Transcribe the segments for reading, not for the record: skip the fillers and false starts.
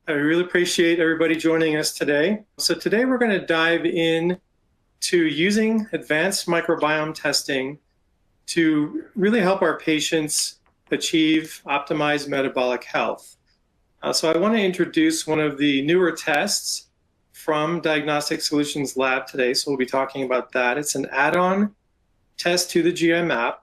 I really appreciate everybody joining us today. So today we're going to dive in to using advanced microbiome testing to really help our patients achieve optimized metabolic health. So I want to introduce one of the newer tests from Diagnostic Solutions Lab today. So we'll be talking about that. It's an add-on test to the GI map.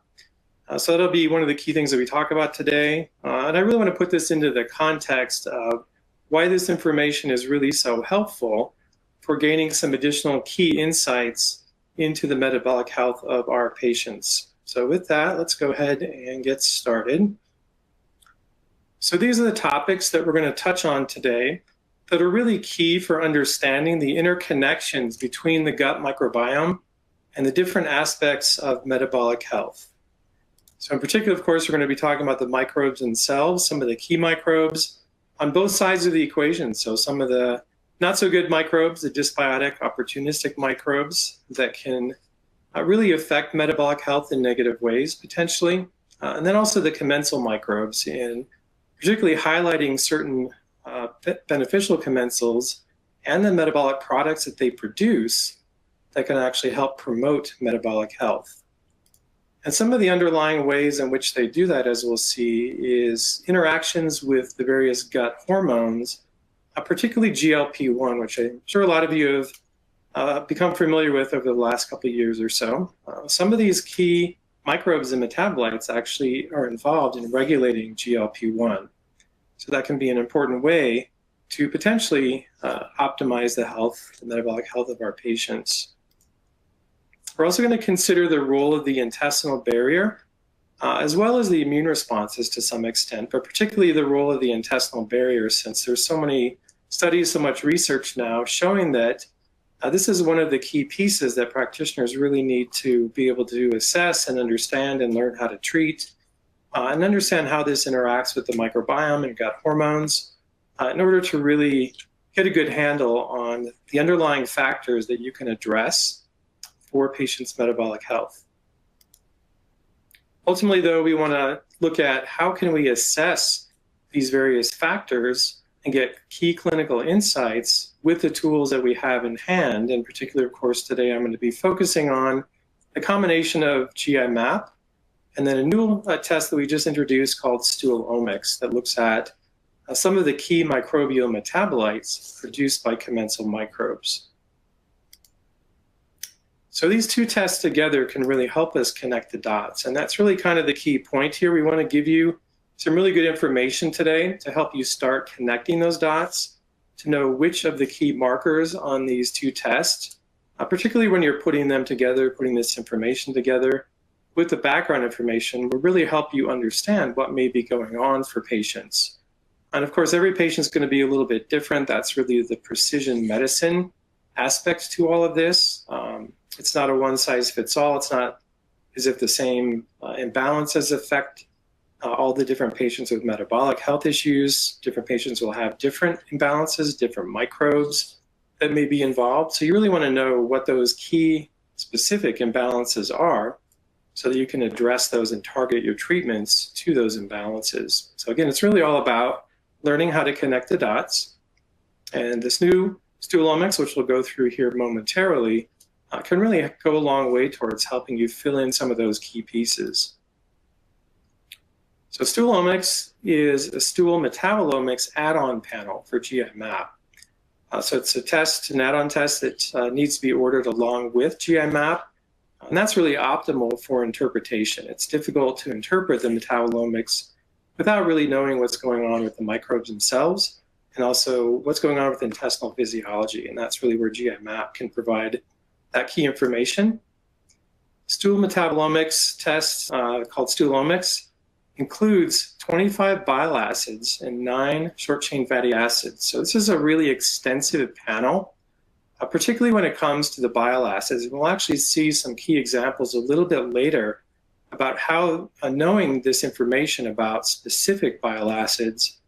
So that'll be one of the key things that we talk about today. And I really want to put this into the context of why this information is really so helpful for gaining some additional key insights into the metabolic health of our patients. So with that, let's go ahead and get started. So these are the topics that we're going to touch on today that are really key for understanding the interconnections between the gut microbiome and the different aspects of metabolic health. So in particular, of course, we're going to be talking about the microbes themselves, some of the key microbes on both sides of the equation. So some of the not so good microbes, the dysbiotic, opportunistic microbes that can really affect metabolic health in negative ways, potentially. And then also the commensal microbes, and particularly highlighting certain beneficial commensals and the metabolic products that they produce that can actually help promote metabolic health. And some of the underlying ways in which they do that, as we'll see, is interactions with the various gut hormones, particularly GLP-1, which I'm sure a lot of you have become familiar with over the last couple of years or so. Some of these key microbes and metabolites actually are involved in regulating GLP-1. So that can be an important way to potentially optimize the health, the metabolic health of our patients. We're also going to consider the role of the intestinal barrier, as well as the immune responses to some extent, but particularly the role of the intestinal barrier, since there's so many studies, so much research now showing that this is one of the key pieces that practitioners really need to be able to assess and understand and learn how to treat, and understand how this interacts with the microbiome and gut hormones in order to really get a good handle on the underlying factors that you can address for patients' metabolic health. Ultimately, though, we want to look at how can we assess these various factors and get key clinical insights with the tools that we have in hand. In particular, of course, today I'm going to be focusing on a combination of GI map and then a new test that we just introduced called StoolOMX that looks at some of the key microbial metabolites produced by commensal microbes. So these two tests together can really help us connect the dots. And that's really kind of the key point here. We want to give you some really good information today to help you start connecting those dots, to know which of the key markers on these two tests, particularly when you're putting them together, putting this information together with the background information, will really help you understand what may be going on for patients. And of course, every patient is going to be a little bit different. That's really the precision medicine aspect to all of this. It's not a one-size-fits-all. It's not as if the same imbalances affect all the different patients with metabolic health issues. Different patients will have different imbalances, different microbes that may be involved. So you really want to know what those key specific imbalances are so that you can address those and target your treatments to those imbalances. So again, it's really all about learning how to connect the dots. And this new StoolOMX, which we'll go through here momentarily, can really go a long way towards helping you fill in some of those key pieces. So StoolOMX is a stool metabolomics add-on panel for GI map. So it's a test, an add-on test that needs to be ordered along with GI map. And that's really optimal for interpretation. It's difficult to interpret the metabolomics without really knowing what's going on with the microbes themselves, and also what's going on with intestinal physiology. And that's really where GI map can provide that key information. Stool metabolomics test called StoolOMX includes 25 bile acids and 9 short-chain fatty acids. So this is a really extensive panel, particularly when it comes to the bile acids. We'll actually see some key examples a little bit later about how knowing this information about specific bile acids,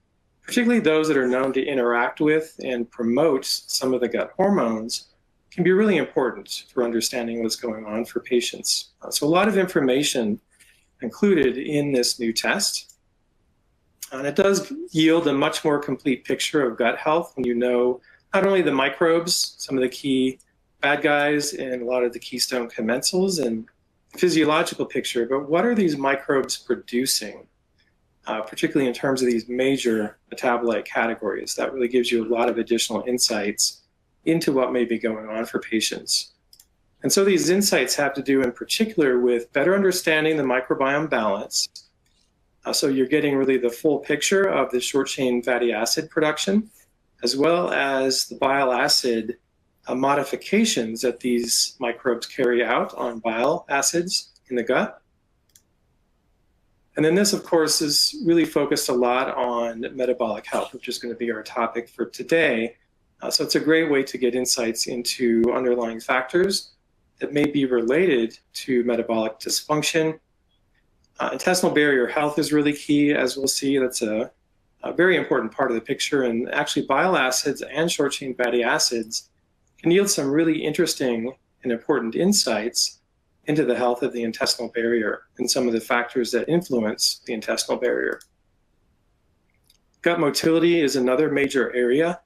particularly those that are known to interact with and promote some of the gut hormones, can be really important for understanding what's going on for patients. So a lot of information included in this new test. And it does yield a much more complete picture of gut health when you know not only the microbes, some of the key bad guys and a lot of the keystone commensals and physiological picture, but what are these microbes producing, particularly in terms of these major metabolite categories? That really gives you a lot of additional insights into what may be going on for patients. And so these insights have to do in particular with better understanding the microbiome balance. So you're getting really the full picture of the short chain fatty acid production, as well as the bile acid modifications that these microbes carry out on bile acids in the gut. And then this, of course, is really focused a lot on metabolic health, which is going to be our topic for today. So it's a great way to get insights into underlying factors that may be related to metabolic dysfunction. Intestinal barrier health is really key, as we'll see. That's a very important part of the picture. And actually, bile acids and short chain fatty acids can yield some really interesting and important insights into the health of the intestinal barrier and some of the factors that influence the intestinal barrier. Gut motility is another major area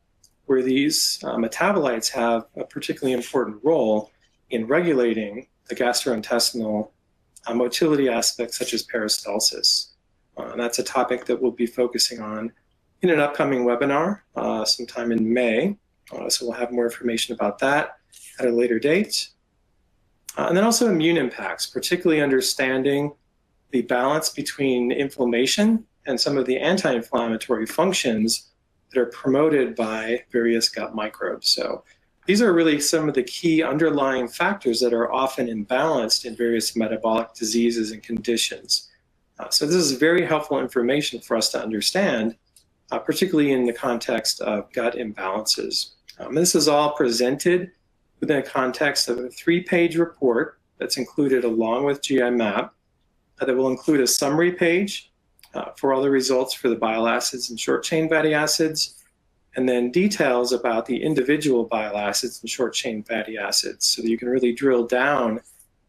where these metabolites have a particularly important role in regulating the gastrointestinal motility aspects such as peristalsis. And that's a topic that we'll be focusing on in an upcoming webinar sometime in May. So we'll have more information about that at a later date. And then also immune impacts, particularly understanding the balance between inflammation and some of the anti-inflammatory functions that are promoted by various gut microbes. So these are really some of the key underlying factors that are often imbalanced in various metabolic diseases and conditions. So this is very helpful information for us to understand, particularly in the context of gut imbalances. This is all presented within a context of a 3-page report that's included along with GI map that will include a summary page for all the results for the bile acids and short chain fatty acids, and then details about the individual bile acids and short chain fatty acids, so that you can really drill down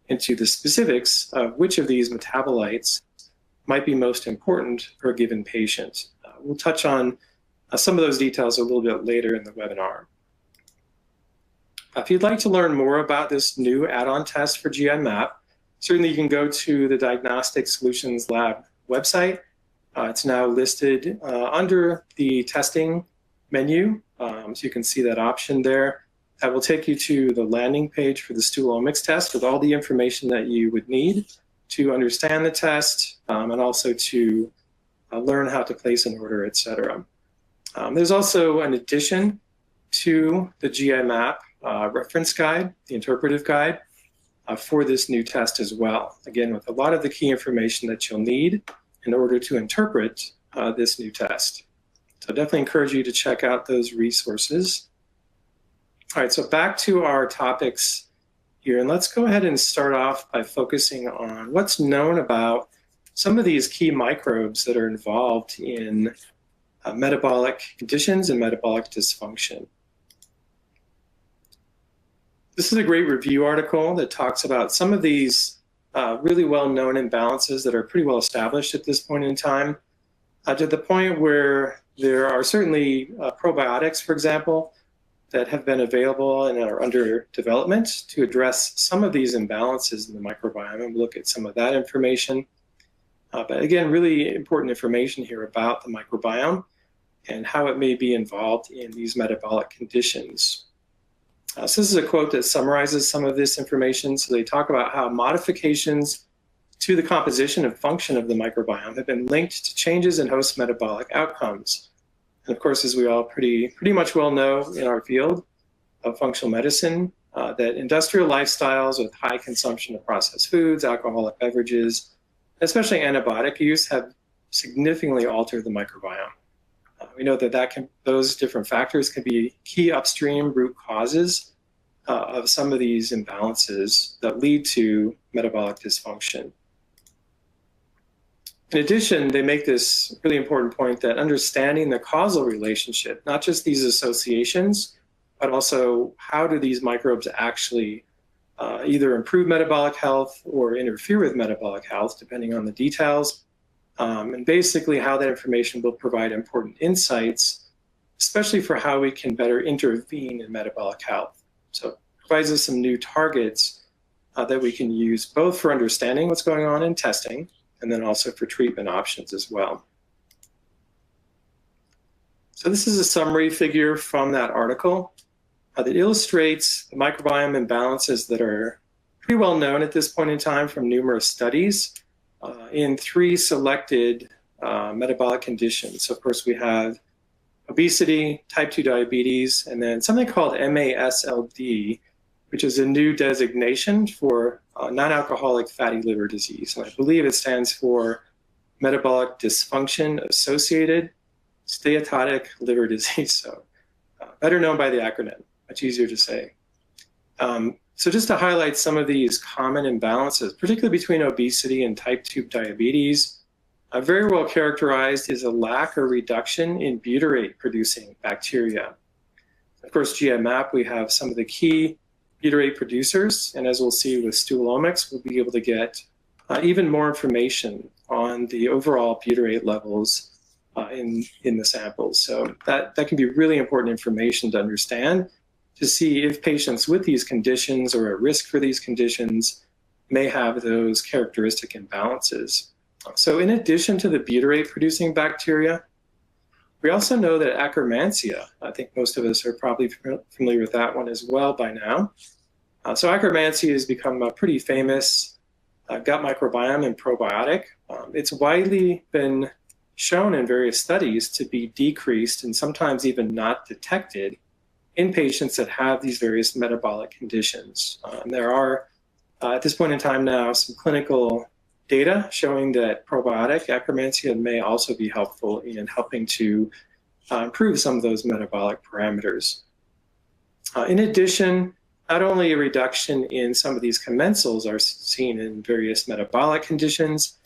into the specifics of which of these metabolites might be most important for a given patient. We'll touch on some of those details a little bit later in the webinar. If you'd like to learn more about this new add-on test for GI map, certainly you can go to the Diagnostic Solutions Lab website. It's now listed under the testing menu, so you can see that option there. That will take you to the landing page for the StoolOMX test with all the information that you would need to understand the test and also to learn how to place an order, etc. There's also an addition to the GI map reference guide, the interpretive guide, for this new test as well. Again, with a lot of the key information that you'll need in order to interpret this new test. So definitely encourage you to check out those resources. All right, so back to our topics here, and let's go ahead and start off by focusing on what's known about some of these key microbes that are involved in metabolic conditions and metabolic dysfunction. This is a great review article that talks about some of these really well-known imbalances that are pretty well established at this point in time, to the point where there are certainly probiotics, for example, that have been available and are under development to address some of these imbalances in the microbiome, and we'll look at some of that information. But again, really important information here about the microbiome and how it may be involved in these metabolic conditions. So this is a quote that summarizes some of this information. So they talk about how modifications to the composition and function of the microbiome have been linked to changes in host metabolic outcomes. And of course, as we all pretty much well know in our field of functional medicine, that industrial lifestyles with high consumption of processed foods, alcoholic beverages, especially antibiotic use, have significantly altered the microbiome. We know that those different factors can be key upstream root causes of some of these imbalances that lead to metabolic dysfunction. In addition, they make this really important point that understanding the causal relationship, not just these associations, but also how do these microbes actually either improve metabolic health or interfere with metabolic health, depending on the details, and basically how that information will provide important insights, especially for how we can better intervene in metabolic health. So it provides us some new targets that we can use both for understanding what's going on in testing and then also for treatment options as well. So this is a summary figure from that article that illustrates the microbiome imbalances that are pretty well known at this point in time from numerous studies in 3 selected metabolic conditions. So of course we have obesity, type 2 diabetes, and then something called MASLD, which is a new designation for non-alcoholic fatty liver disease. And I believe it stands for metabolic dysfunction associated steatotic liver disease. So better known by the acronym, much easier to say. So just to highlight some of these common imbalances, particularly between obesity and type 2 diabetes, very well characterized is a lack or reduction in butyrate-producing bacteria. Of course, GI-MAP, we have some of the key butyrate producers, and as we'll see with StoolOMX, we'll be able to get even more information on the overall butyrate levels in the samples. So that can be really important information to understand, to see if patients with these conditions or at risk for these conditions may have those characteristic imbalances. So in addition to the butyrate-producing bacteria, we also know that Akkermansia, I think most of us are probably familiar with that one as well by now. So Akkermansia has become a pretty famous gut microbiome and probiotic. It's widely been shown in various studies to be decreased and sometimes even not detected in patients that have these various metabolic conditions. And there are, at this point in time now, some clinical data showing that probiotic Akkermansia may also be helpful in helping to improve some of those metabolic parameters. In addition, not only a reduction in some of these commensals are seen in various metabolic conditions,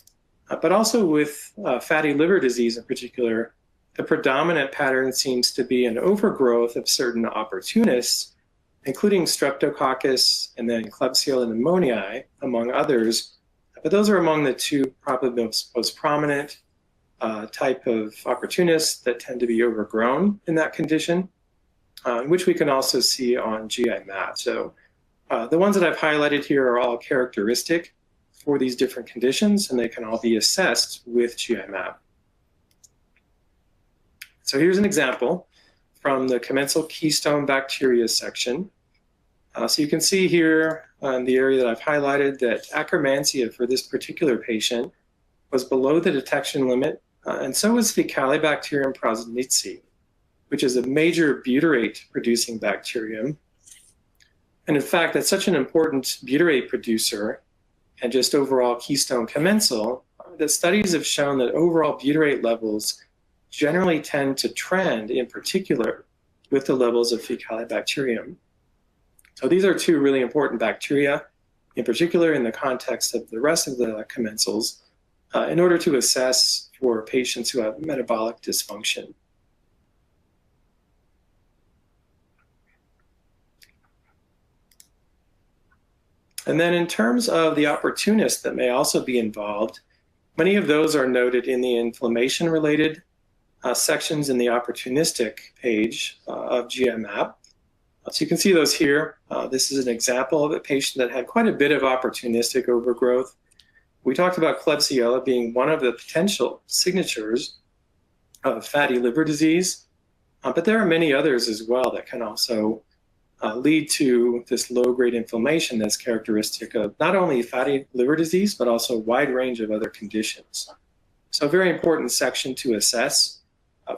but also with fatty liver disease in particular, the predominant pattern seems to be an overgrowth of certain opportunists, including Streptococcus and then Klebsiella pneumoniae, among others. But those are among the 2 probably most prominent type of opportunists that tend to be overgrown in that condition, which we can also see on GI-MAP. So the ones that I've highlighted here are all characteristic for these different conditions, and they can all be assessed with GI-MAP. So here's an example from the commensal keystone bacteria section. So you can see here in the area that I've highlighted that Akkermansia for this particular patient was below the detection limit, and so was Faecalibacterium prausnitzii, which is a major butyrate-producing bacterium. And in fact, that's such an important butyrate producer and just overall keystone commensal that studies have shown that overall butyrate levels generally tend to trend in particular with the levels of Faecalibacterium. So these are 2 really important bacteria, in particular in the context of the rest of the commensals, in order to assess for patients who have metabolic dysfunction. And then in terms of the opportunists that may also be involved, many of those are noted in the inflammation-related sections in the opportunistic page of GI-MAP. So you can see those here. This is an example of a patient that had quite a bit of opportunistic overgrowth. We talked about Klebsiella being one of the potential signatures of fatty liver disease, but there are many others as well that can also lead to this low-grade inflammation that's characteristic of not only fatty liver disease, but also a wide range of other conditions. So a very important section to assess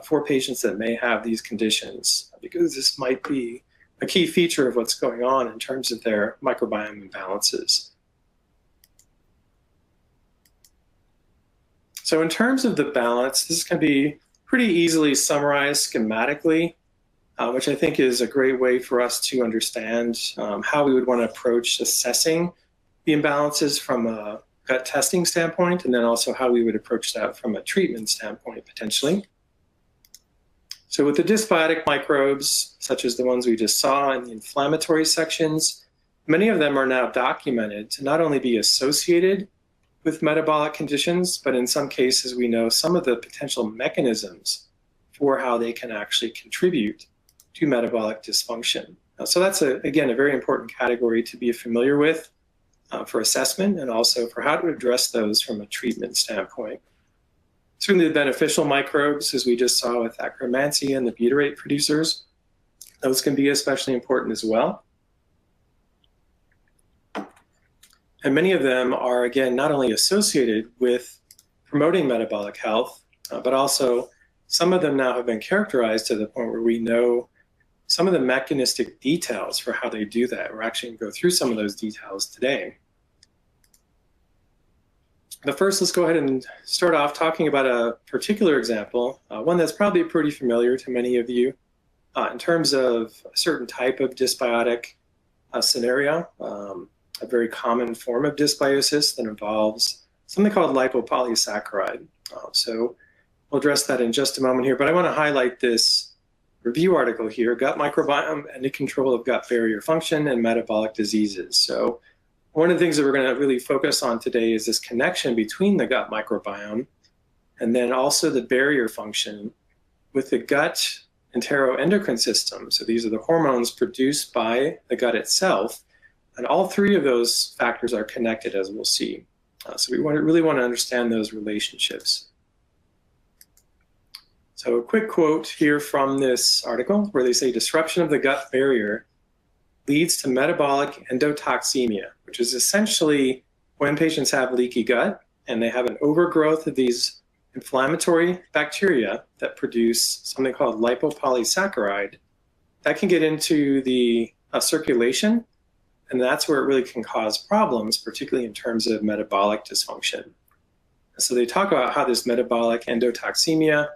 for patients that may have these conditions, because this might be a key feature of what's going on in terms of their microbiome imbalances. So in terms of the balance, this can be pretty easily summarized schematically, which I think is a great way for us to understand how we would want to approach assessing the imbalances from a gut testing standpoint, and then also how we would approach that from a treatment standpoint potentially. So with the dysbiotic microbes, such as the ones we just saw in the inflammatory sections, many of them are now documented to not only be associated with metabolic conditions, but in some cases we know some of the potential mechanisms for how they can actually contribute to metabolic dysfunction. So that's, again, a very important category to be familiar with for assessment and also for how to address those from a treatment standpoint. Certainly the beneficial microbes, as we just saw with Akkermansia and the butyrate producers, those can be especially important as well. And many of them are, again, not only associated with promoting metabolic health, but also some of them now have been characterized to the point where we know some of the mechanistic details for how they do that. We're actually going to go through some of those details today. But first, let's go ahead and start off talking about a particular example, one that's probably pretty familiar to many of you in terms of a certain type of dysbiotic scenario, a very common form of dysbiosis that involves something called lipopolysaccharide. So we'll address that in just a moment here, but I want to highlight this review article here, Gut Microbiome and the Control of Gut Barrier Function and Metabolic Diseases. So one of the things that we're going to really focus on today is this connection between the gut microbiome and then also the barrier function with the gut enteroendocrine system. So these are the hormones produced by the gut itself. And all three of those factors are connected, as we'll see. So we really want to understand those relationships. So a quick quote here from this article where they say disruption of the gut barrier leads to metabolic endotoxemia, which is essentially when patients have leaky gut and they have an overgrowth of these inflammatory bacteria that produce something called lipopolysaccharide that can get into the circulation, and that's where it really can cause problems, particularly in terms of metabolic dysfunction. So they talk about how this metabolic endotoxemia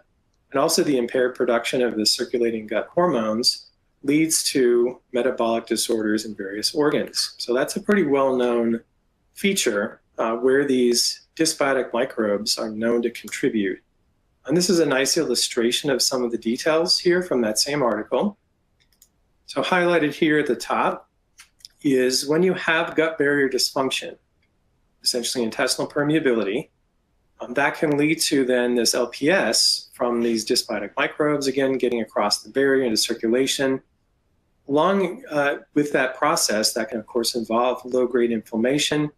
and also the impaired production of the circulating gut hormones leads to metabolic disorders in various organs. So that's a pretty well-known feature where these dysbiotic microbes are known to contribute. And this is a nice illustration of some of the details here from that same article. So highlighted here at the top is when you have gut barrier dysfunction, essentially intestinal permeability, that can lead to then this LPS from these dysbiotic microbes, again, getting across the barrier into circulation. Along with that process, that can, of course, involve low-grade inflammation.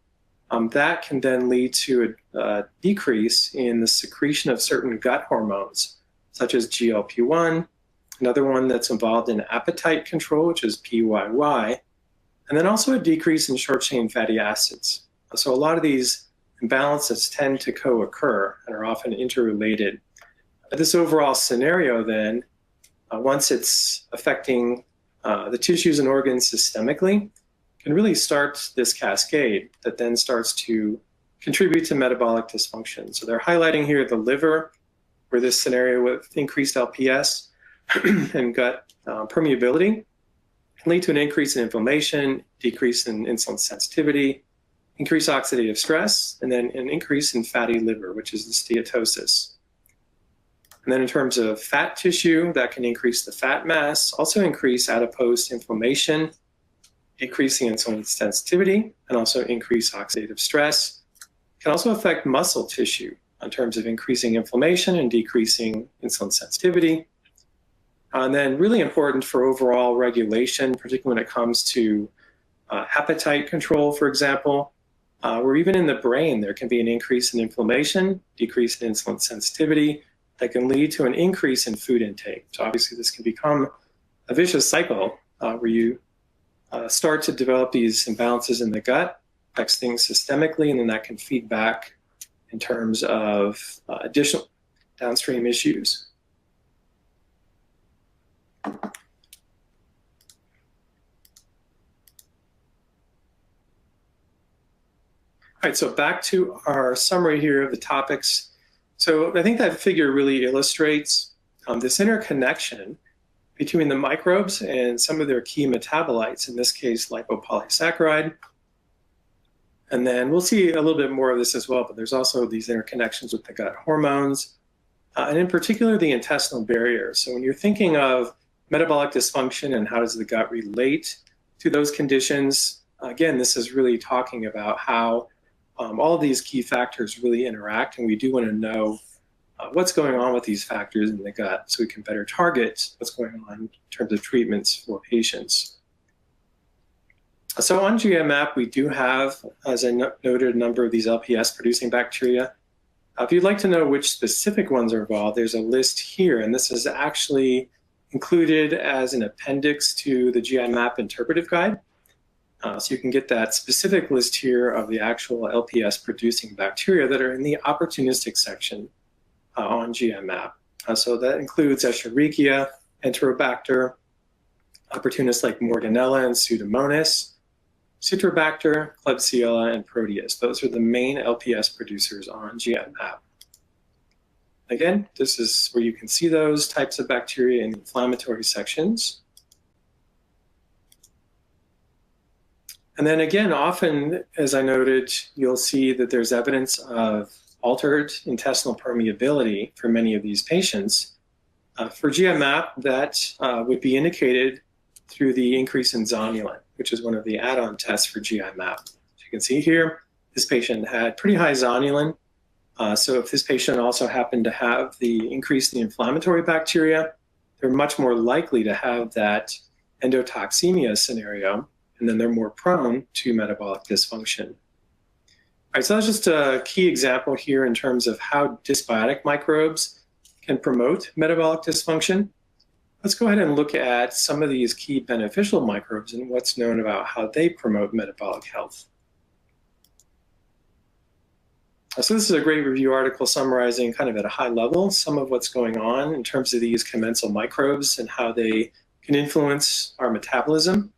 That can then lead to a decrease in the secretion of certain gut hormones, such as GLP-1, another one that's involved in appetite control, which is PYY, and then also a decrease in short-chain fatty acids. So a lot of these imbalances tend to co-occur and are often interrelated. This overall scenario then, once it's affecting the tissues and organs systemically, can really start this cascade that then starts to contribute to metabolic dysfunction. So they're highlighting here the liver, where this scenario with increased LPS and gut permeability can lead to an increase in inflammation, decrease in insulin sensitivity, increased oxidative stress, and then an increase in fatty liver, which is the steatosis. And then in terms of fat tissue, that can increase the fat mass, also increase adipose inflammation, decreasing insulin sensitivity, and also increase oxidative stress. It can also affect muscle tissue in terms of increasing inflammation and decreasing insulin sensitivity. And then really important for overall regulation, particularly when it comes to appetite control, for example, where even in the brain, there can be an increase in inflammation, decrease in insulin sensitivity, that can lead to an increase in food intake. So obviously this can become a vicious cycle where you start to develop these imbalances in the gut, affects things systemically, and then that can feed back in terms of additional downstream issues. All right, so back to our summary here of the topics. So I think that figure really illustrates this interconnection between the microbes and some of their key metabolites, in this case, lipopolysaccharide. And then we'll see a little bit more of this as well, but there's also these interconnections with the gut hormones, and in particular, the intestinal barrier. So when you're thinking of metabolic dysfunction and how does the gut relate to those conditions, again, this is really talking about how all of these key factors really interact, and we do want to know what's going on with these factors in the gut so we can better target what's going on in terms of treatments for patients. So on GMAP, we do have, as I noted, a number of these LPS-producing bacteria. If you'd like to know which specific ones are involved, there's a list here, and this is actually included as an appendix to the GIMAP interpretive guide. So you can get that specific list here of the actual LPS-producing bacteria that are in the opportunistic section on GIMAP. So that includes Escherichia, Enterobacter, opportunists like Morganella and Pseudomonas, Citrobacter, Klebsiella, and Proteus. Those are the main LPS producers on GIMAP. Again, this is where you can see those types of bacteria in inflammatory sections. And then again, often, as I noted, you'll see that there's evidence of altered intestinal permeability for many of these patients. For GIMAP, that would be indicated through the increase in zonulin, which is one of the add-on tests for GIMAP. As you can see here, this patient had pretty high zonulin. So if this patient also happened to have the increase in the inflammatory bacteria, they're much more likely to have that endotoxemia scenario, and then they're more prone to metabolic dysfunction. All right, so that's just a key example here in terms of how dysbiotic microbes can promote metabolic dysfunction. Let's go ahead and look at some of these key beneficial microbes and what's known about how they promote metabolic health. So this is a great review article summarizing kind of at a high level some of what's going on in terms of these commensal microbes and how they can influence our metabolism.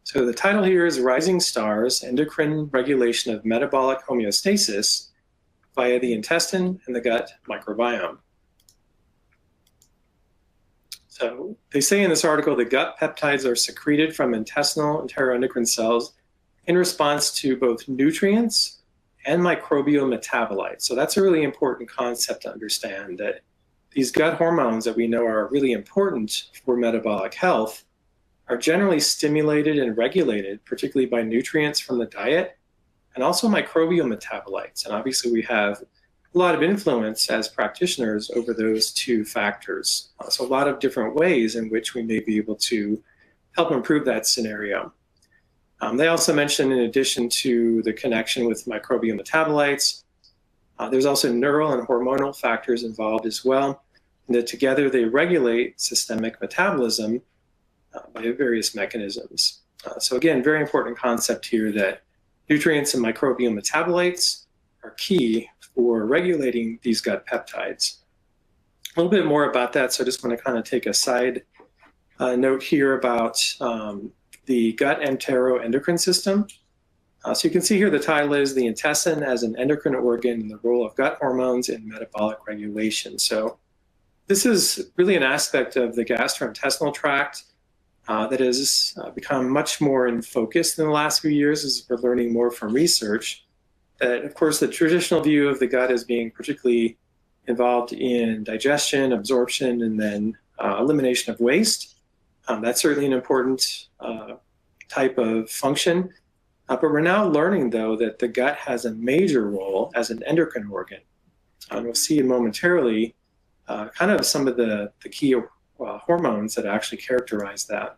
So the title here is Rising Stars, Endocrine Regulation of Metabolic Homeostasis via the Intestine and the Gut Microbiome. So they say in this article that gut peptides are secreted from intestinal enteroendocrine cells in response to both nutrients and microbial metabolites. So that's a really important concept to understand, that these gut hormones that we know are really important for metabolic health are generally stimulated and regulated, particularly by nutrients from the diet and also microbial metabolites. And obviously we have a lot of influence as practitioners over those two factors. So a lot of different ways in which we may be able to help improve that scenario. They also mentioned, in addition to the connection with microbial metabolites, there's also neural and hormonal factors involved as well, and that together they regulate systemic metabolism by various mechanisms. So again, very important concept here that nutrients and microbial metabolites are key for regulating these gut peptides. A little bit more about that, so I just want to kind of take a side note here about the gut enteroendocrine system. So you can see here the title is The Intestine as an Endocrine Organ and the Role of Gut Hormones in Metabolic Regulation. So this is really an aspect of the gastrointestinal tract that has become much more in focus in the last few years as we're learning more from research. That, of course, the traditional view of the gut as being particularly involved in digestion, absorption, and then elimination of waste. That's certainly an important type of function. But we're now learning, though, that the gut has a major role as an endocrine organ. We'll see momentarily kind of some of the key hormones that actually characterize that.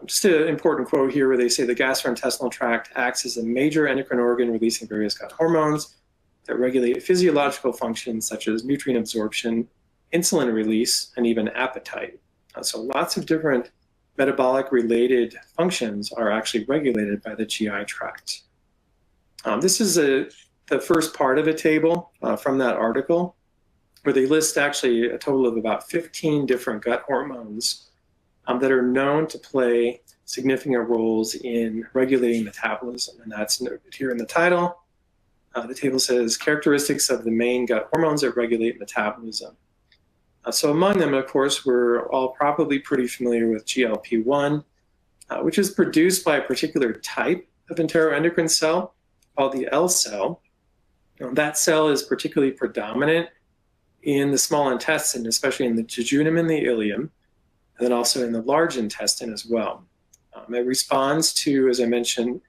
Just an important quote here where they say the gastrointestinal tract acts as a major endocrine organ releasing various gut hormones that regulate physiological functions such as nutrient absorption, insulin release, and even appetite. So lots of different metabolic related functions are actually regulated by the GI tract. This is the first part of a table from that article where they list actually a total of about 15 different gut hormones that are known to play significant roles in regulating metabolism. And that's noted here in the title. The table says characteristics of the main gut hormones that regulate metabolism. So among them, of course, we're all probably pretty familiar with GLP-1, which is produced by a particular type of enteroendocrine cell called the L cell. That cell is particularly predominant in the small intestine, especially in the jejunum and the ileum, and then also in the large intestine as well. It responds to, as I mentioned,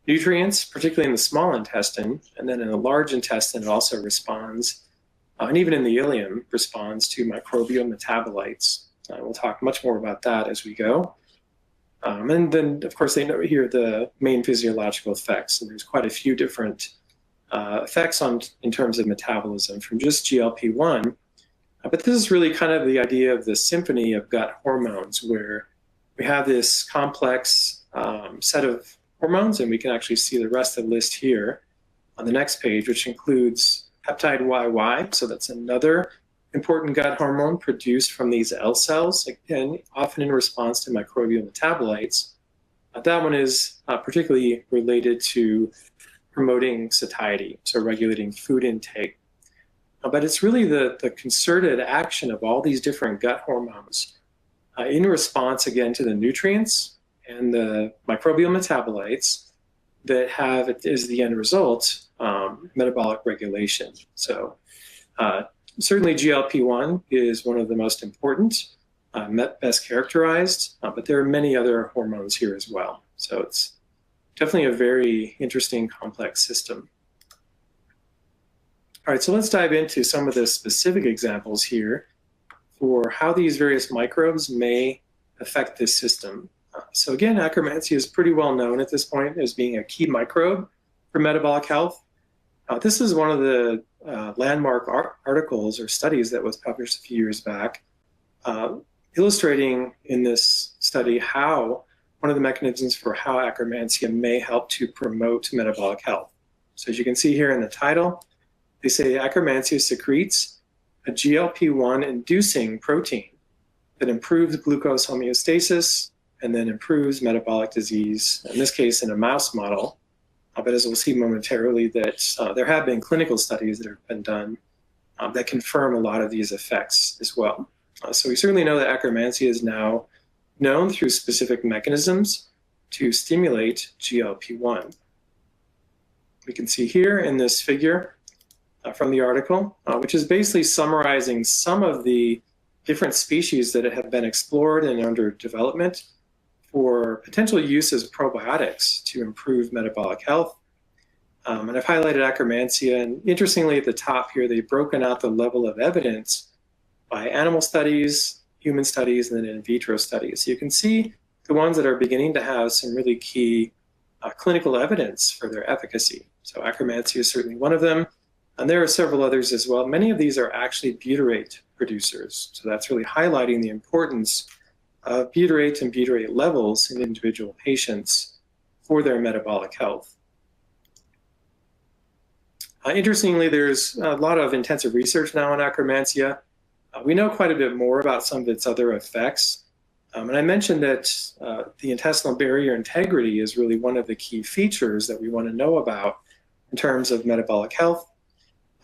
nutrients, particularly in the small intestine, and then in the large intestine it also responds, and even in the ileum, responds to microbial metabolites. We'll talk much more about that as we go. And then, of course, they note here the main physiological effects, and there's quite a few different effects in terms of metabolism from just GLP-1. But this is really kind of the idea of the symphony of gut hormones, where we have this complex set of hormones, and we can actually see the rest of the list here on the next page, which includes peptide YY. So that's another important gut hormone produced from these L cells, again, often in response to microbial metabolites. That one is particularly related to promoting satiety, so regulating food intake. But it's really the concerted action of all these different gut hormones in response, again, to the nutrients and the microbial metabolites that have, as the end result, metabolic regulation. So certainly GLP-1 is one of the most important, best characterized, but there are many other hormones here as well. So it's definitely a very interesting, complex system. All right, so let's dive into some of the specific examples here for how these various microbes may affect this system. So again, Akkermansia is pretty well known at this point as being a key microbe for metabolic health. This is one of the landmark articles or studies that was published a few years back, illustrating in this study how one of the mechanisms for how Akkermansia may help to promote metabolic health. So as you can see here in the title, they say Akkermansia secretes a GLP-1 inducing protein that improves glucose homeostasis and then improves metabolic disease, in this case in a mouse model. But as we'll see momentarily, that there have been clinical studies that have been done that confirm a lot of these effects as well. So we certainly know that Akkermansia is now known through specific mechanisms to stimulate GLP-1. We can see here in this figure from the article, which is basically summarizing some of the different species that have been explored and under development for potential use as probiotics to improve metabolic health. And I've highlighted Akkermansia, and interestingly at the top here, they've broken out the level of evidence by animal studies, human studies, and then in vitro studies. So you can see the ones that are beginning to have some really key clinical evidence for their efficacy. So Akkermansia is certainly one of them, and there are several others as well. Many of these are actually butyrate producers. So that's really highlighting the importance of butyrate and butyrate levels in individual patients for their metabolic health. Interestingly, there's a lot of intensive research now on Akkermansia. We know quite a bit more about some of its other effects. And I mentioned that the intestinal barrier integrity is really one of the key features that we want to know about in terms of metabolic health.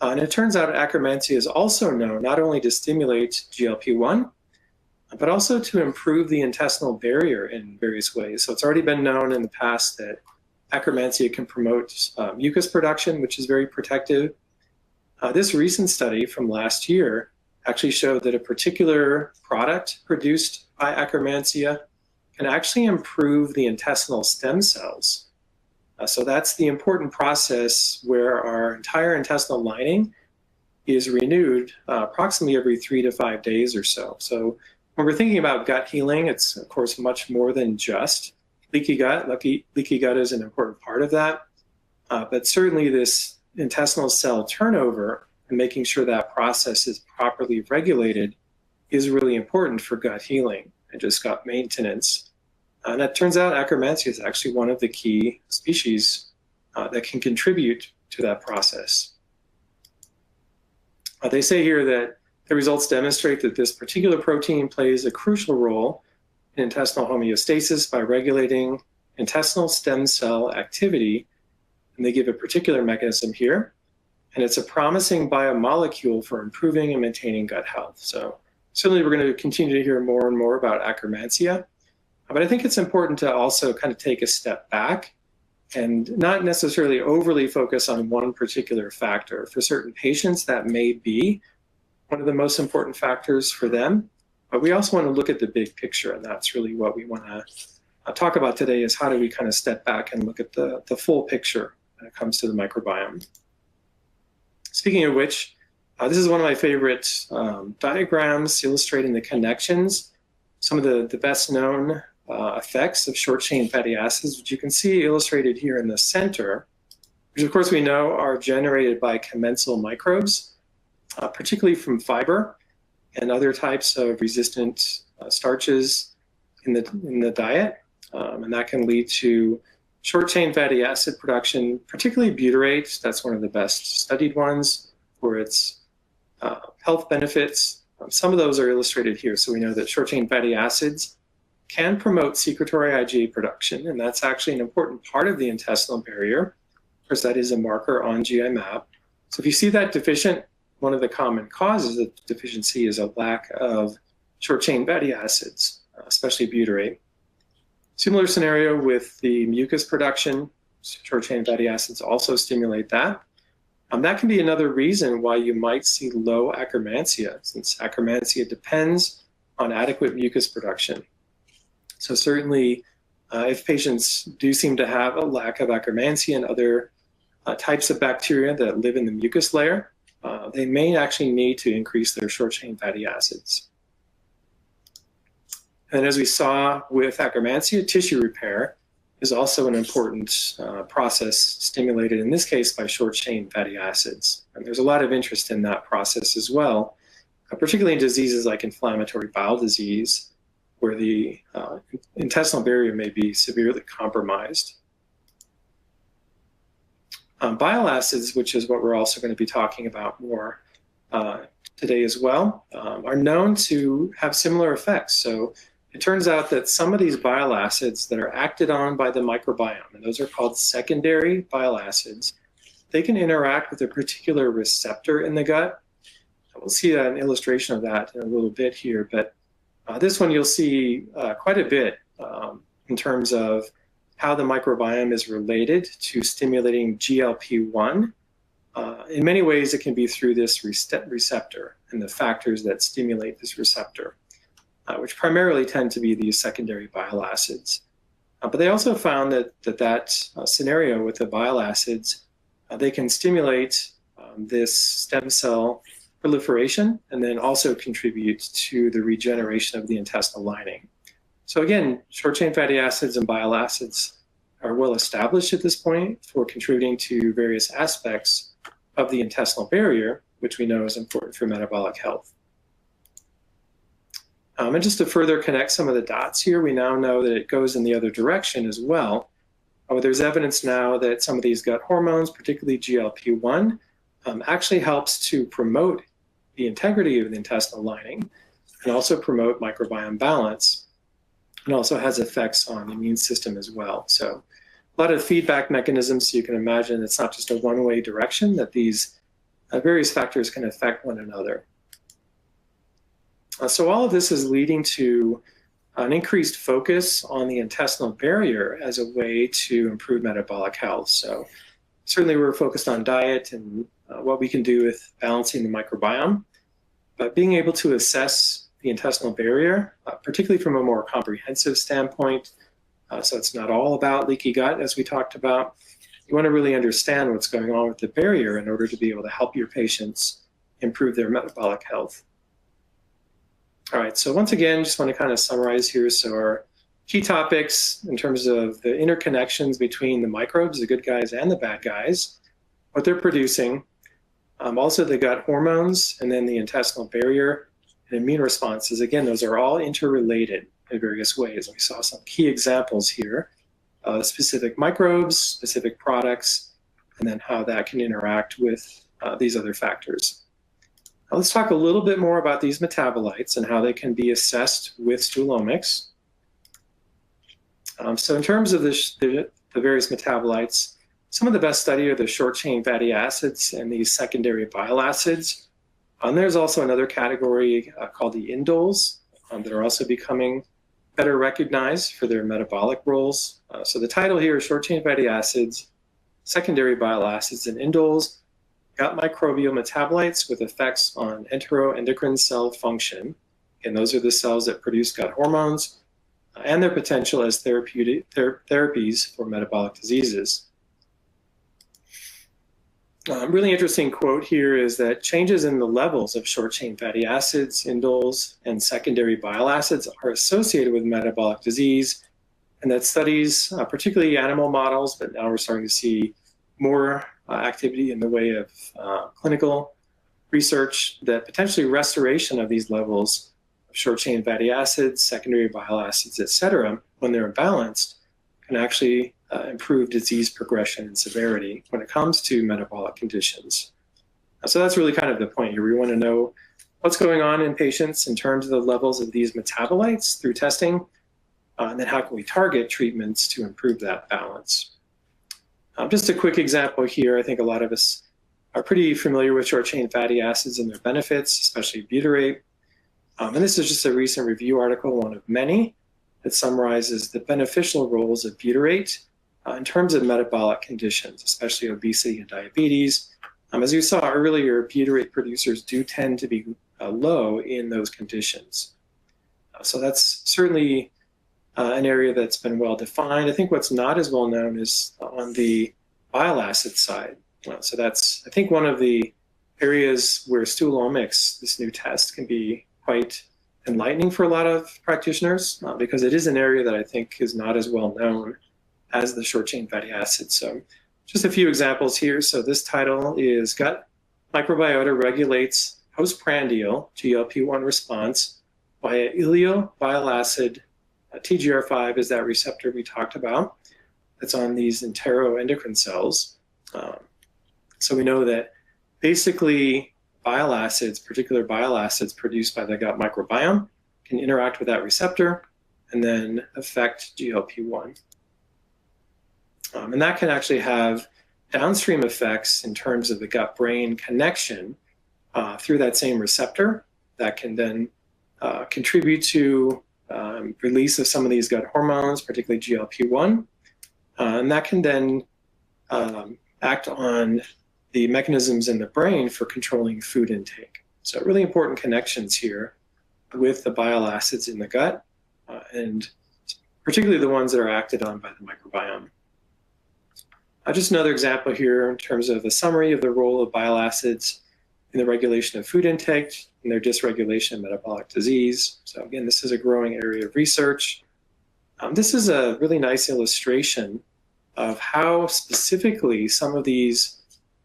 And it turns out Akkermansia is also known not only to stimulate GLP-1, but also to improve the intestinal barrier in various ways. So it's already been known in the past that Akkermansia can promote mucus production, which is very protective. This recent study from last year actually showed that a particular product produced by Akkermansia can actually improve the intestinal stem cells. So that's the important process where our entire intestinal lining is renewed approximately every 3 to 5 days or so. So when we're thinking about gut healing, it's of course much more than just leaky gut. Leaky gut is an important part of that. But certainly this intestinal cell turnover and making sure that process is properly regulated is really important for gut healing and just gut maintenance. And it turns out Akkermansia is actually one of the key species that can contribute to that process. They say here that the results demonstrate that this particular protein plays a crucial role in intestinal homeostasis by regulating intestinal stem cell activity. And they give a particular mechanism here. And it's a promising biomolecule for improving and maintaining gut health. So certainly we're going to continue to hear more and more about Akkermansia. But I think it's important to also kind of take a step back and not necessarily overly focus on one particular factor. For certain patients, that may be one of the most important factors for them. But we also want to look at the big picture, and that's really what we want to talk about today is how do we kind of step back and look at the full picture when it comes to the microbiome. Speaking of which, this is one of my favorite diagrams illustrating the connections, some of the best known effects of short-chain fatty acids, which you can see illustrated here in the center, which of course we know are generated by commensal microbes, particularly from fiber and other types of resistant starches in the diet. And that can lead to short-chain fatty acid production, particularly butyrate. That's one of the best studied ones for its health benefits. Some of those are illustrated here. So we know that short-chain fatty acids can promote secretory IgA production, and that's actually an important part of the intestinal barrier. Of course, that is a marker on GI map. So if you see that deficient, one of the common causes of deficiency is a lack of short-chain fatty acids, especially butyrate. Similar scenario with the mucus production. Short-chain fatty acids also stimulate that. That can be another reason why you might see low akkermansia, since akkermansia depends on adequate mucus production. So certainly, if patients do seem to have a lack of akkermansia and other types of bacteria that live in the mucus layer, they may actually need to increase their short-chain fatty acids. And as we saw with akkermansia, tissue repair is also an important process stimulated, in this case, by short-chain fatty acids. And there's a lot of interest in that process as well, particularly in diseases like inflammatory bowel disease, where the intestinal barrier may be severely compromised. Bile acids, which is what we're also going to be talking about more today as well, are known to have similar effects. So it turns out that some of these bile acids that are acted on by the microbiome, and those are called secondary bile acids, they can interact with a particular receptor in the gut. We'll see an illustration of that in a little bit here, but this one you'll see quite a bit in terms of how the microbiome is related to stimulating GLP-1. In many ways, it can be through this receptor and the factors that stimulate this receptor, which primarily tend to be these secondary bile acids. But they also found that scenario with the bile acids, they can stimulate this stem cell proliferation and then also contribute to the regeneration of the intestinal lining. So again, short-chain fatty acids and bile acids are well established at this point for contributing to various aspects of the intestinal barrier, which we know is important for metabolic health. And just to further connect some of the dots here, we now know that it goes in the other direction as well. There's evidence now that some of these gut hormones, particularly GLP-1, actually helps to promote the integrity of the intestinal lining and also promote microbiome balance, and also has effects on the immune system as well. So a lot of feedback mechanisms, so you can imagine it's not just a one-way direction, that these various factors can affect one another. So all of this is leading to an increased focus on the intestinal barrier as a way to improve metabolic health. So certainly we're focused on diet and what we can do with balancing the microbiome, but being able to assess the intestinal barrier, particularly from a more comprehensive standpoint, so it's not all about leaky gut, as we talked about. You want to really understand what's going on with the barrier in order to be able to help your patients improve their metabolic health. All right, so once again, just want to kind of summarize here. So our key topics in terms of the interconnections between the microbes, the good guys and the bad guys, what they're producing, also the gut hormones, and then the intestinal barrier and immune responses. Again, those are all interrelated in various ways. We saw some key examples here, specific microbes, specific products, and then how that can interact with these other factors. Now let's talk a little bit more about these metabolites and how they can be assessed with StoolOMX. So in terms of the various metabolites, some of the best study are the short-chain fatty acids and these secondary bile acids. There's also another category called the indoles that are also becoming better recognized for their metabolic roles. So the title here is short-chain fatty acids, secondary bile acids, and indoles, gut microbial metabolites with effects on enteroendocrine cell function. And those are the cells that produce gut hormones, and their potential as therapies for metabolic diseases. Really interesting quote here is that changes in the levels of short-chain fatty acids, indoles, and secondary bile acids are associated with metabolic disease, and that studies, particularly animal models, but now we're starting to see more activity in the way of clinical research, that potentially restoration of these levels of short-chain fatty acids, secondary bile acids, et cetera, when they're imbalanced, can actually improve disease progression and severity when it comes to metabolic conditions. So that's really kind of the point here. We want to know what's going on in patients in terms of the levels of these metabolites through testing, and then how can we target treatments to improve that balance. Just a quick example here. I think a lot of us are pretty familiar with short-chain fatty acids and their benefits, especially butyrate. And this is just a recent review article, one of many, that summarizes the beneficial roles of butyrate in terms of metabolic conditions, especially obesity and diabetes. As you saw earlier, butyrate producers do tend to be low in those conditions. So that's certainly an area that's been well defined. I think what's not as well known is on the bile acid side. So that's, I think, one of the areas where StoolOMX, this new test, can be quite enlightening for a lot of practitioners, because it is an area that I think is not as well known as the short-chain fatty acids. So just a few examples here. So this title is Gut Microbiota Regulates Postprandial GLP-1 Response via Ileo Bile Acid. TGR5 is that receptor we talked about that's on these enteroendocrine cells. So we know that basically bile acids, particular bile acids produced by the gut microbiome, can interact with that receptor and then affect GLP-1. And that can actually have downstream effects in terms of the gut-brain connection through that same receptor that can then contribute to release of some of these gut hormones, particularly GLP-1. And that can then act on the mechanisms in the brain for controlling food intake. So really important connections here with the bile acids in the gut, and particularly the ones that are acted on by the microbiome. Just another example here in terms of a summary of the role of bile acids in the regulation of food intake and their dysregulation of metabolic disease. So again, this is a growing area of research. This is a really nice illustration of how specifically some of these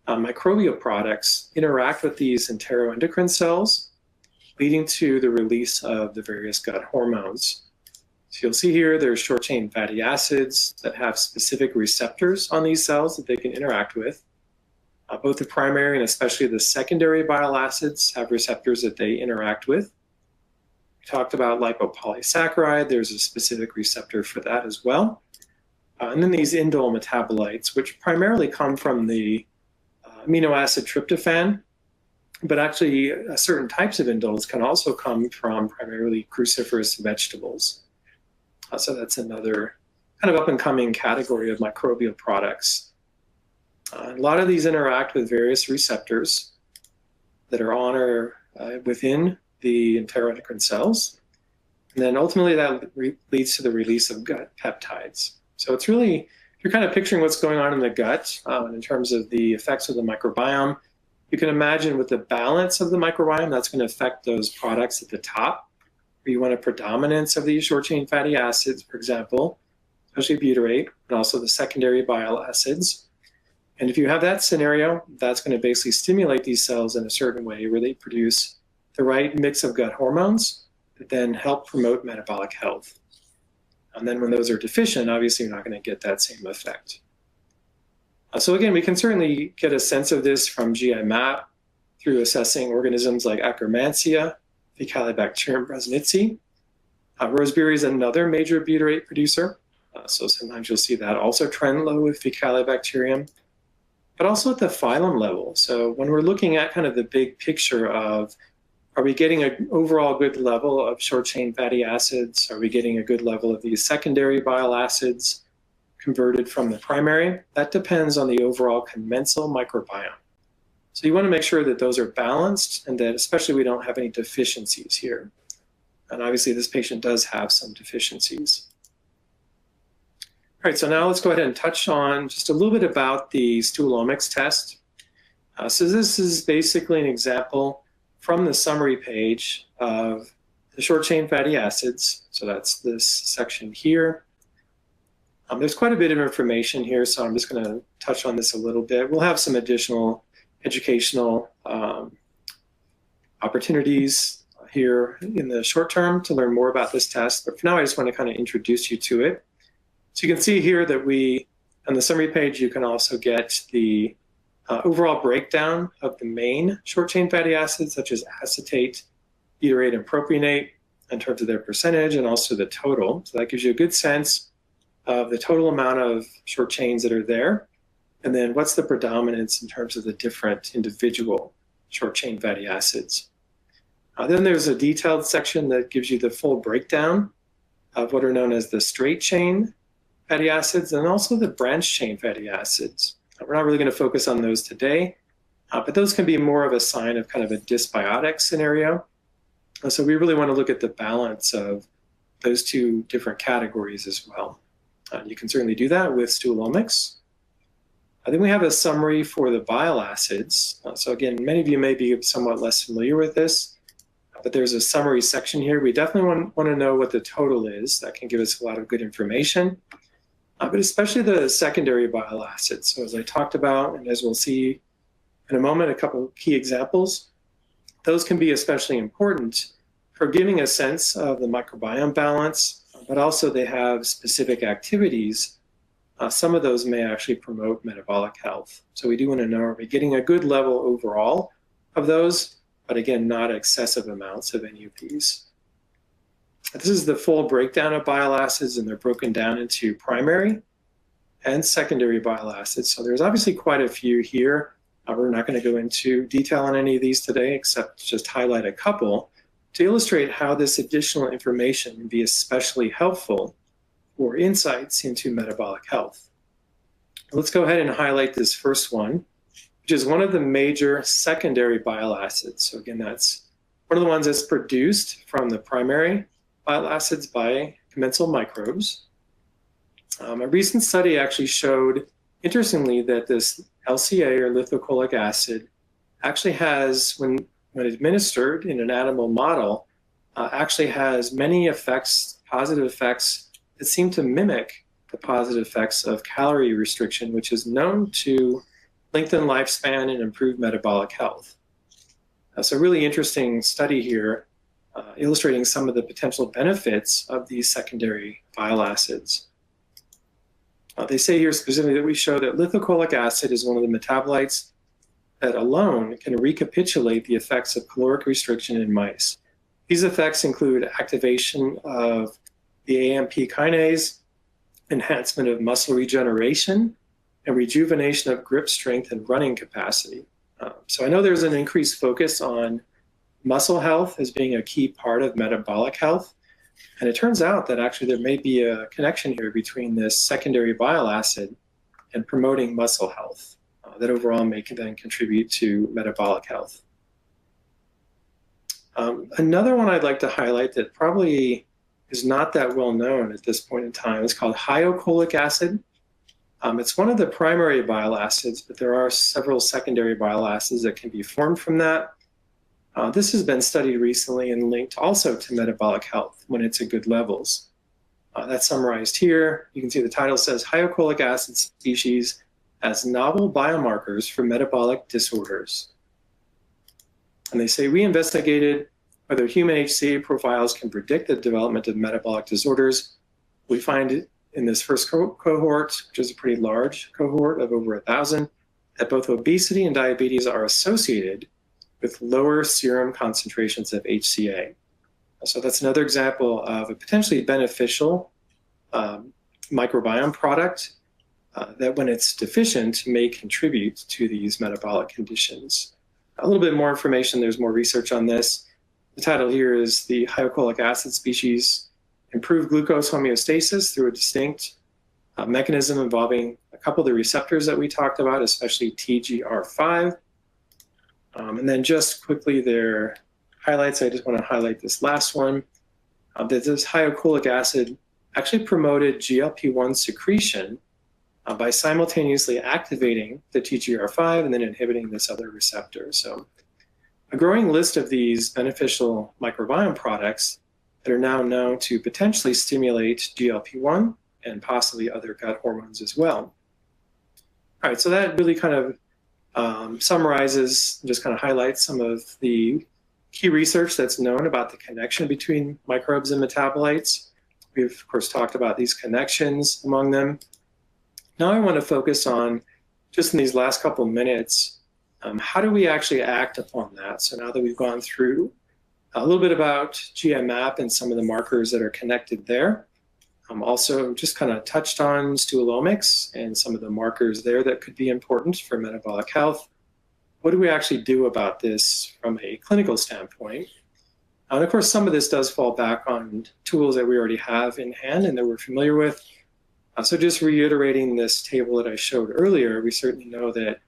microbial products interact with these enteroendocrine cells, leading to the release of the various gut hormones. So you'll see here there's short-chain fatty acids that have specific receptors on these cells that they can interact with. Both the primary and especially the secondary bile acids have receptors that they interact with. We talked about lipopolysaccharide. There's a specific receptor for that as well. And then these indole metabolites, which primarily come from the amino acid tryptophan, but actually certain types of indoles can also come from primarily cruciferous vegetables. So that's another kind of up-and-coming category of microbial products. A lot of these interact with various receptors that are on or within the enteroendocrine cells. And then ultimately that leads to the release of gut peptides. So it's really, if you're kind of picturing what's going on in the gut in terms of the effects of the microbiome, you can imagine with the balance of the microbiome, that's going to affect those products at the top, where you want a predominance of these short-chain fatty acids, for example, especially butyrate, and also the secondary bile acids. And if you have that scenario, that's going to basically stimulate these cells in a certain way where they produce the right mix of gut hormones that then help promote metabolic health. And then when those are deficient, obviously you're not going to get that same effect. So again, we can certainly get a sense of this from GI map through assessing organisms like Akkermansia, Faecalibacterium brasnitzi. Roseberry is another major butyrate producer. So sometimes you'll see that also trend low with Faecalibacterium, but also at the phylum level. So when we're looking at kind of the big picture of, are we getting an overall good level of short-chain fatty acids? Are we getting a good level of these secondary bile acids converted from the primary? That depends on the overall commensal microbiome. So you want to make sure that those are balanced and that especially we don't have any deficiencies here. And obviously this patient does have some deficiencies. All right, so now let's go ahead and touch on just a little bit about the StoolOMX test. So this is basically an example from the summary page of the short-chain fatty acids. So that's this section here. There's quite a bit of information here, so I'm just going to touch on this a little bit. We'll have some additional educational opportunities here in the short term to learn more about this test, but for now I just want to kind of introduce you to it. So you can see here that on the summary page, you can also get the overall breakdown of the main short-chain fatty acids, such as acetate, butyrate, and propionate, in terms of their percentage, and also the total. So that gives you a good sense of the total amount of short chains that are there, and then what's the predominance in terms of the different individual short-chain fatty acids. Then there's a detailed section that gives you the full breakdown of what are known as the straight-chain fatty acids and also the branched-chain fatty acids. We're not really going to focus on those today, but those can be more of a sign of kind of a dysbiotic scenario. So we really want to look at the balance of those two different categories as well. You can certainly do that with StoolOMX. Then we have a summary for the bile acids. So again, many of you may be somewhat less familiar with this, but there's a summary section here. We definitely want to know what the total is. That can give us a lot of good information, but especially the secondary bile acids. So as I talked about, and as we'll see in a moment, a couple of key examples, those can be especially important for giving a sense of the microbiome balance, but also they have specific activities. Some of those may actually promote metabolic health. So we do want to know, are we getting a good level overall of those, but again, not excessive amounts of any of these. This is the full breakdown of bile acids, and they're broken down into primary and secondary bile acids. So there's obviously quite a few here. We're not going to go into detail on any of these today, except just highlight a couple to illustrate how this additional information can be especially helpful for insights into metabolic health. Let's go ahead and highlight this first one, which is one of the major secondary bile acids. So again, that's one of the ones that's produced from the primary bile acids by commensal microbes. A recent study actually showed, interestingly, that this LCA, or lithocholic acid, actually has, when administered in an animal model, actually has many effects, positive effects, that seem to mimic the positive effects of calorie restriction, which is known to lengthen lifespan and improve metabolic health. So a really interesting study here, illustrating some of the potential benefits of these secondary bile acids. They say here specifically that we show that lithocholic acid is one of the metabolites that alone can recapitulate the effects of caloric restriction in mice. These effects include activation of the AMP kinase, enhancement of muscle regeneration, and rejuvenation of grip strength and running capacity. So I know there's an increased focus on muscle health as being a key part of metabolic health. And it turns out that actually there may be a connection here between this secondary bile acid and promoting muscle health that overall may then contribute to metabolic health. Another one I'd like to highlight that probably is not that well known at this point in time is called hyocholic acid. It's one of the primary bile acids, but there are several secondary bile acids that can be formed from that. This has been studied recently and linked also to metabolic health when it's at good levels. That's summarized here. You can see the title says hyocholic acid species as novel biomarkers for metabolic disorders. And they say we investigated whether human HCA profiles can predict the development of metabolic disorders. We find in this first cohort, which is a pretty large cohort of over 1,000, that both obesity and diabetes are associated with lower serum concentrations of HCA. So that's another example of a potentially beneficial microbiome product that when it's deficient may contribute to these metabolic conditions. A little bit more information, there's more research on this. The title here is the hyocholic acid species improve glucose homeostasis through a distinct mechanism involving a couple of the receptors that we talked about, especially TGR5. And then just quickly their highlights, I just want to highlight this last one. that this hyocholic acid actually promoted GLP-1 secretion by simultaneously activating the TGR5 and then inhibiting this other receptor. So a growing list of these beneficial microbiome products that are now known to potentially stimulate GLP-1 and possibly other gut hormones as well. All right, so that really kind of summarizes, just kind of highlights some of the key research that's known about the connection between microbes and metabolites. We've, of course, talked about these connections among them. Now I want to focus on, just in these last couple of minutes, how do we actually act upon that? So now that we've gone through a little bit about GMAP and some of the markers that are connected there, also just kind of touched on StoolOMX and some of the markers there that could be important for metabolic health. What do we actually do about this from a clinical standpoint? And of course, some of this does fall back on tools that we already have in hand and that we're familiar with. So just reiterating this table that I showed earlier, we certainly know that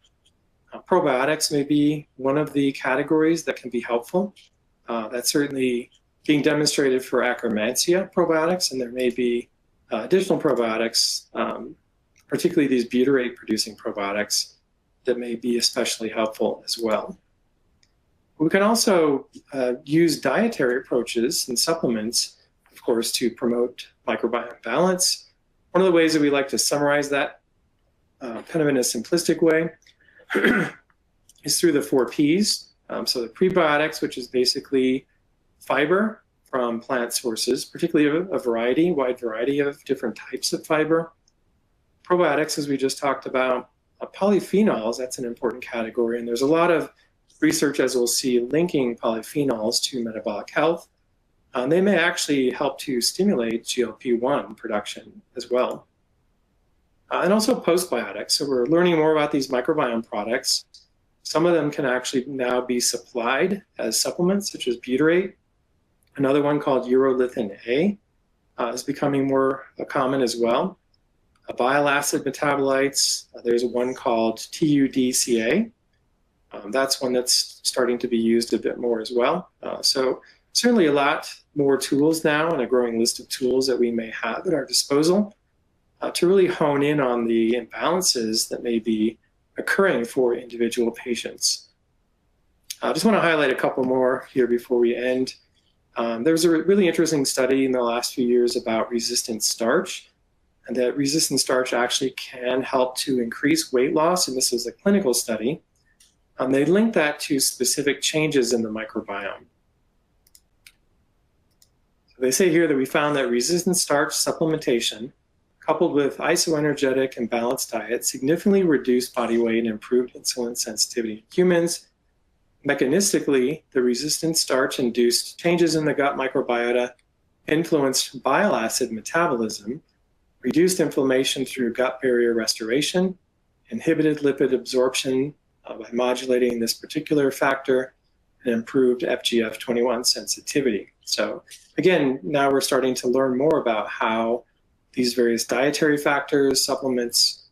probiotics may be one of the categories that can be helpful. That's certainly being demonstrated for Akkermansia probiotics, and there may be additional probiotics, particularly these butyrate-producing probiotics, that may be especially helpful as well. We can also use dietary approaches and supplements, of course, to promote microbiome balance. One of the ways that we like to summarize that, kind of in a simplistic way, is through the 4 Ps. So the prebiotics, which is basically fiber from plant sources, particularly a wide variety of different types of fiber. Probiotics, as we just talked about. Polyphenols, that's an important category, and there's a lot of research, as we'll see, linking polyphenols to metabolic health. They may actually help to stimulate GLP-1 production as well. And also postbiotics. So we're learning more about these microbiome products. Some of them can actually now be supplied as supplements, such as butyrate. Another one called urolithin A is becoming more common as well. Bile acid metabolites, there's one called TUDCA. That's one that's starting to be used a bit more as well. So certainly a lot more tools now and a growing list of tools that we may have at our disposal to really hone in on the imbalances that may be occurring for individual patients. I just want to highlight a couple more here before we end. There was a really interesting study in the last few years about resistant starch, and that resistant starch actually can help to increase weight loss, and this was a clinical study. They linked that to specific changes in the microbiome. So they say here that we found that resistant starch supplementation coupled with isoenergetic and balanced diet significantly reduced body weight and improved insulin sensitivity in humans. Mechanistically, the resistant starch-induced changes in the gut microbiota influenced bile acid metabolism, reduced inflammation through gut barrier restoration, inhibited lipid absorption by modulating this particular factor, and improved FGF21 sensitivity. So again, now we're starting to learn more about how these various dietary factors, supplements,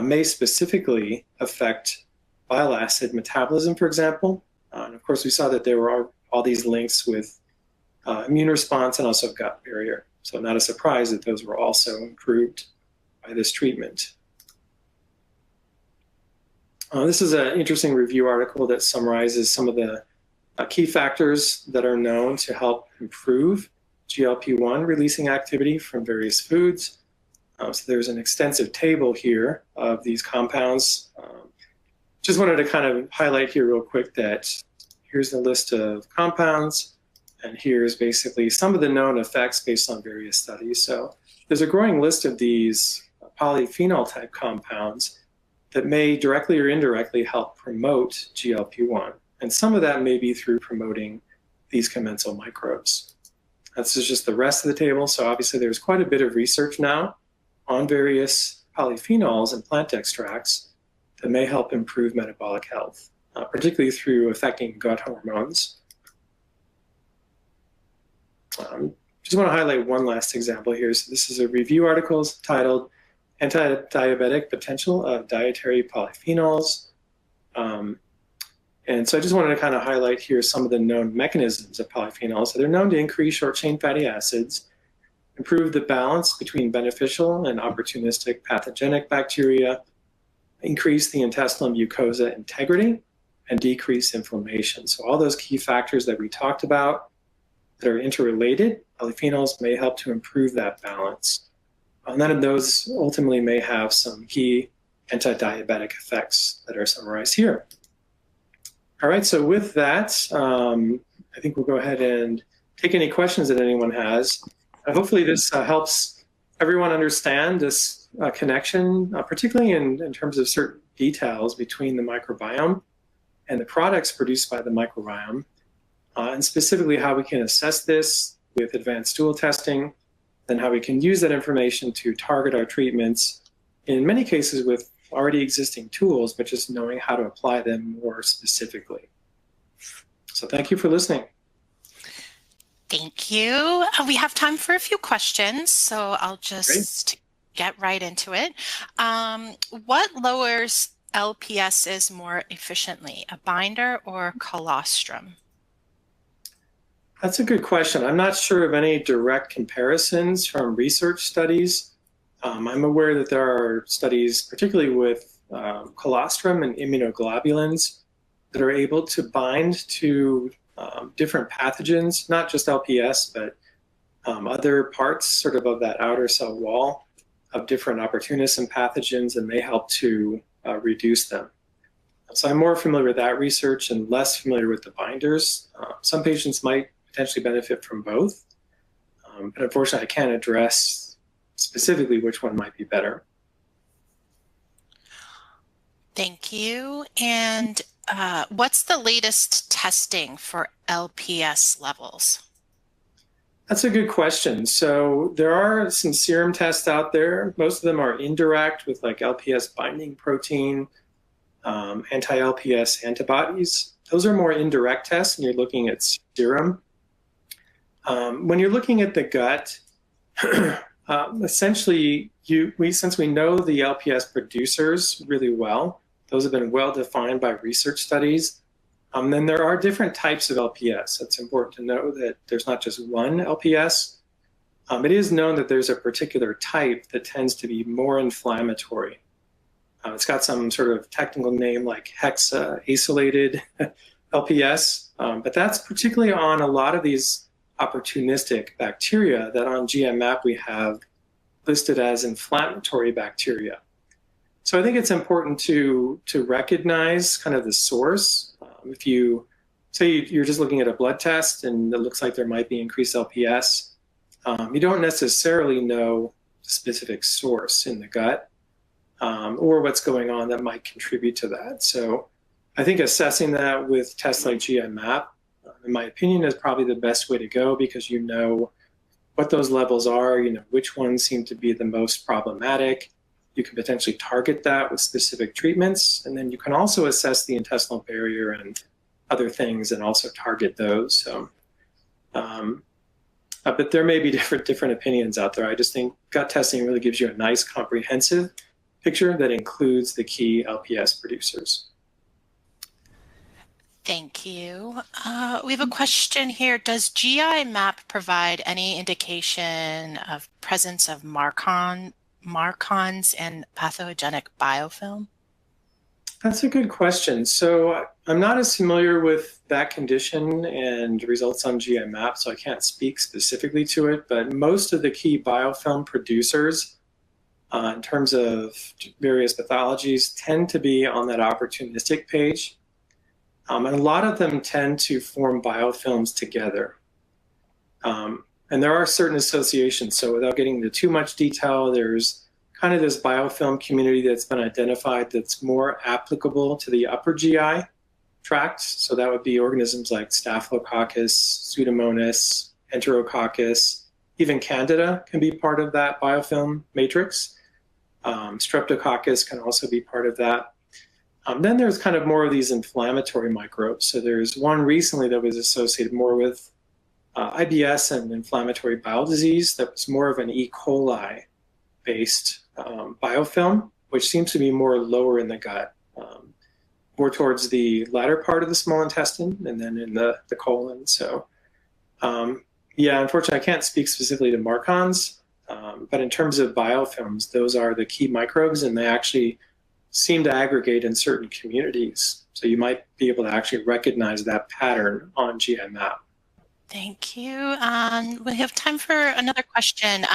may specifically affect bile acid metabolism, for example. And of course, we saw that there were all these links with immune response and also gut barrier. So not a surprise that those were also improved by this treatment. This is an interesting review article that summarizes some of the key factors that are known to help improve GLP-1 releasing activity from various foods. So there's an extensive table here of these compounds. Just wanted to kind of highlight here real quick that here's the list of compounds, and here's basically some of the known effects based on various studies. So there's a growing list of these polyphenol type compounds that may directly or indirectly help promote GLP-1. And some of that may be through promoting these commensal microbes. This is just the rest of the table. So obviously there's quite a bit of research now on various polyphenols and plant extracts that may help improve metabolic health, particularly through affecting gut hormones. Just want to highlight one last example here. So this is a review article titled Anti-Diabetic Potential of Dietary Polyphenols. And so I just wanted to kind of highlight here some of the known mechanisms of polyphenols. So they're known to increase short-chain fatty acids, improve the balance between beneficial and opportunistic pathogenic bacteria, increase the intestinal mucosa integrity, and decrease inflammation. So all those key factors that we talked about that are interrelated, polyphenols may help to improve that balance. None of those ultimately may have some key anti-diabetic effects that are summarized here. All right, so with that, I think we'll go ahead and take any questions that anyone has. Hopefully this helps everyone understand this connection, particularly in terms of certain details between the microbiome and the products produced by the microbiome, and specifically how we can assess this with advanced stool testing, and how we can use that information to target our treatments, in many cases with already existing tools, but just knowing how to apply them more specifically. So thank you for listening. Thank you. We have time for a few questions, so I'll just get right into it. What lowers LPSs more efficiently, a binder or colostrum? That's a good question. I'm not sure of any direct comparisons from research studies. I'm aware that there are studies, particularly with colostrum and immunoglobulins, that are able to bind to different pathogens, not just LPS, but other parts sort of that outer cell wall of different opportunists and pathogens, and may help to reduce them. So I'm more familiar with that research and less familiar with the binders. Some patients might potentially benefit from both, but unfortunately I can't address specifically which one might be better. Thank you. And what's the latest testing for LPS levels? That's a good question. So there are some serum tests out there. Most of them are indirect with like LPS binding protein, anti-LPS antibodies. Those are more indirect tests, and you're looking at serum. When you're looking at the gut, essentially, since we know the LPS producers really well, those have been well defined by research studies. Then there are different types of LPS. It's important to know that there's not just one LPS. It is known that there's a particular type that tends to be more inflammatory. It's got some sort of technical name like hexa-acylated LPS, but that's particularly on a lot of these opportunistic bacteria that on GMAP we have listed as inflammatory bacteria. So I think it's important to recognize kind of the source. If you say you're just looking at a blood test and it looks like there might be increased LPS, you don't necessarily know the specific source in the gut or what's going on that might contribute to that. So I think assessing that with tests like GMAP, in my opinion, is probably the best way to go, because you know what those levels are, you know which ones seem to be the most problematic. You can potentially target that with specific treatments, and then you can also assess the intestinal barrier and other things and also target those. So, but there may be different opinions out there. I just think gut testing really gives you a nice comprehensive picture that includes the key LPS producers. Thank you. We have a question here. Does GI map provide any indication of presence of Marcons and pathogenic biofilm? That's a good question. So I'm not as familiar with that condition and results on GI map, so I can't speak specifically to it, but most of the key biofilm producers in terms of various pathologies tend to be on that opportunistic page. And a lot of them tend to form biofilms together. And there are certain associations. So without getting into too much detail, there's kind of this biofilm community that's been identified that's more applicable to the upper GI tract. So that would be organisms like Staphylococcus, Pseudomonas, Enterococcus, even Candida can be part of that biofilm matrix. Streptococcus can also be part of that. Then there's kind of more of these inflammatory microbes. So there's one recently that was associated more with IBS and inflammatory bowel disease that was more of an E. coli-based biofilm, which seems to be more lower in the gut. more towards the latter part of the small intestine and then in the colon. So yeah, unfortunately, I can't speak specifically to Marcons, but in terms of biofilms, those are the key microbes, and they actually seem to aggregate in certain communities. So you might be able to actually recognize that pattern on GI map. Thank you. We have time for another question.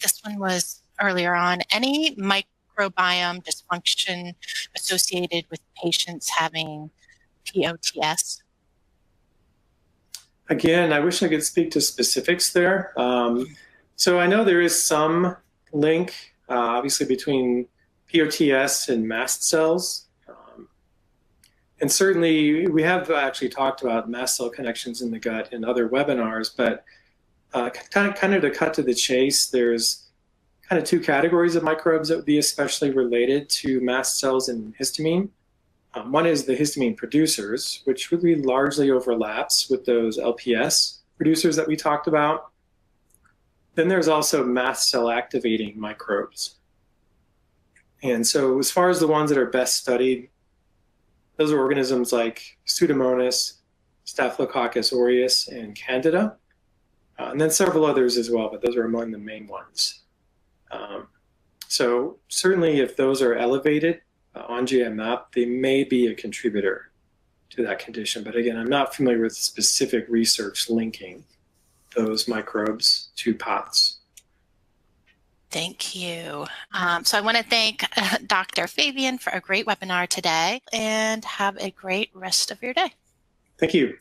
This one was earlier on. Any microbiome dysfunction associated with patients having POTS? Again, I wish I could speak to specifics there. So I know there is some link, obviously, between POTS and mast cells. And certainly, we have actually talked about mast cell connections in the gut in other webinars, but kind of to cut to the chase, there's kind of two categories of microbes that would be especially related to mast cells and histamine. One is the histamine producers, which really largely overlaps with those LPS producers that we talked about. Then there's also mast cell activating microbes. And so as far as the ones that are best studied, those are organisms like Pseudomonas, Staphylococcus aureus, and Candida, and then several others as well, but those are among the main ones. So certainly if those are elevated on GI map, they may be a contributor to that condition. But again, I'm not familiar with specific research linking those microbes to POTS. Thank you. So I want to thank Dr. Fabian for a great webinar today, and have a great rest of your day. Thank you.